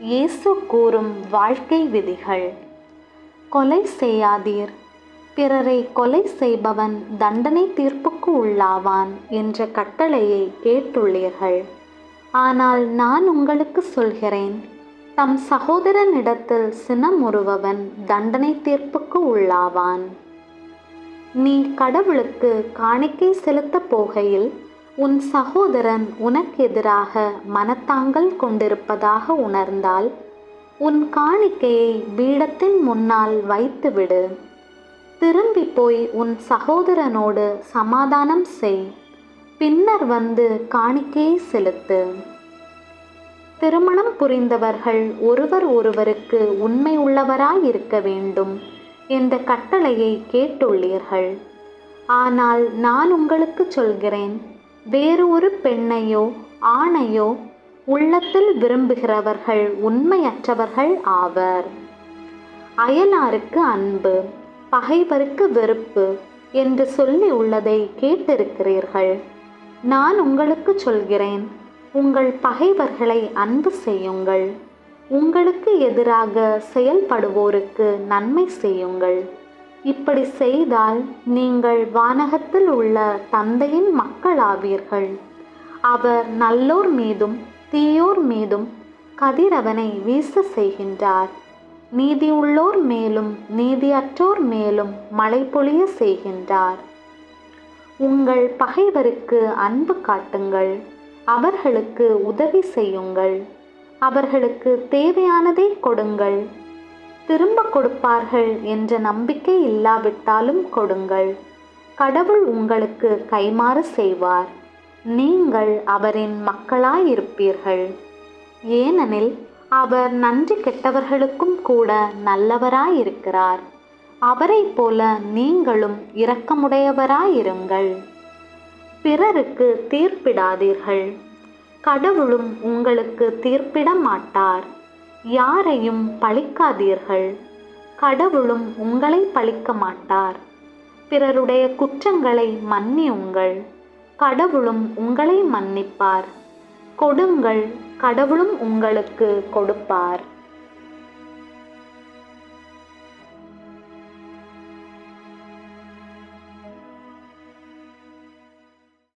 இயேசு கூறும் வாழ்க்கை விதிகள். கொலை செய்யாதீர், பிறரை கொலை செய்பவன் தண்டனை தீர்ப்புக்கு உள்ளாவான் என்ற கட்டளையை கேட்டுள்ளீர்கள். ஆனால் நான் உங்களுக்கு சொல்கிறேன், தம் சகோதரனிடத்தில் சினமுறுபவன் தண்டனை தீர்ப்புக்கு உள்ளாவான். நீ கடவுளுக்கு காணிக்கை செலுத்தப் போகையில் உன் சகோதரன் உனக்கு எதிராக மனத்தாங்கல் கொண்டிருப்பதாக உணர்ந்தால் உன் காணிக்கையை பீடத்தின் முன்னால் வைத்துவிடு. திரும்பி போய் உன் சகோதரனோடு சமாதானம் செய். பின்னர் வந்து காணிக்கையை செலுத்து. திருமணம் புரிந்தவர்கள் ஒருவர் ஒருவருக்கு உண்மை உள்ளவராயிருக்க வேண்டும் என்ற கட்டளையை கேட்டுள்ளீர்கள். ஆனால் நான் உங்களுக்கு சொல்கிறேன், வேறு ஒரு பெண்ணையோ ஆணையோ உள்ளத்தில் விரும்புகிறவர்கள் உண்மையற்றவர்கள் ஆவர். அயலாருக்கு அன்பு, பகைவருக்கு வெறுப்பு என்று சொல்லி உள்ளதை கேட்டிருக்கிறீர்கள். நான் உங்களுக்கு சொல்கிறேன், உங்கள் பகைவர்களை அன்பு செய்யுங்கள், உங்களுக்கு எதிராக செயல்படுவோருக்கு நன்மை செய்யுங்கள். இப்படி செய்தால் நீங்கள் வானகத்தில் உள்ள தந்தையின் மக்களாவீர்கள். அவர் நல்லோர் மீதும் தீயோர் மீதும் கதிரவனை வீச செய்கின்றார். நீதியுள்ளோர் மேலும் நீதியற்றோர் மேலும் மழை பொழிய செய்கின்றார். உங்கள் பகைவருக்கு அன்பு காட்டுங்கள், அவர்களுக்கு உதவி செய்யுங்கள், அவர்களுக்கு தேவையானதை கொடுங்கள். திரும்ப கொடுப்பார்கள் என்ற நம்பிக்கை இல்லாவிட்டாலும் கொடுங்கள். கடவுள் உங்களுக்கு கைமாறு செய்வார். நீங்கள் அவரின் மக்களாயிருப்பீர்கள். ஏனெனில் அவர் நன்றி கெட்டவர்களுக்கும் கூட நல்லவராயிருக்கிறார். அவரைப் போல நீங்களும் இரக்கமுடையவராயிருங்கள். பிறருக்கு தீர்ப்பிடாதீர்கள், கடவுளும் உங்களுக்கு தீர்ப்பிட மாட்டார். யாரையும் பழிக்காதீர்கள், கடவுளும் உங்களை பழிக்க மாட்டார். பிறருடைய குற்றங்களை மன்னியுங்கள், கடவுளும் உங்களை மன்னிப்பார். கொடுங்கள், கடவுளும் உங்களுக்கு கொடுப்பார்.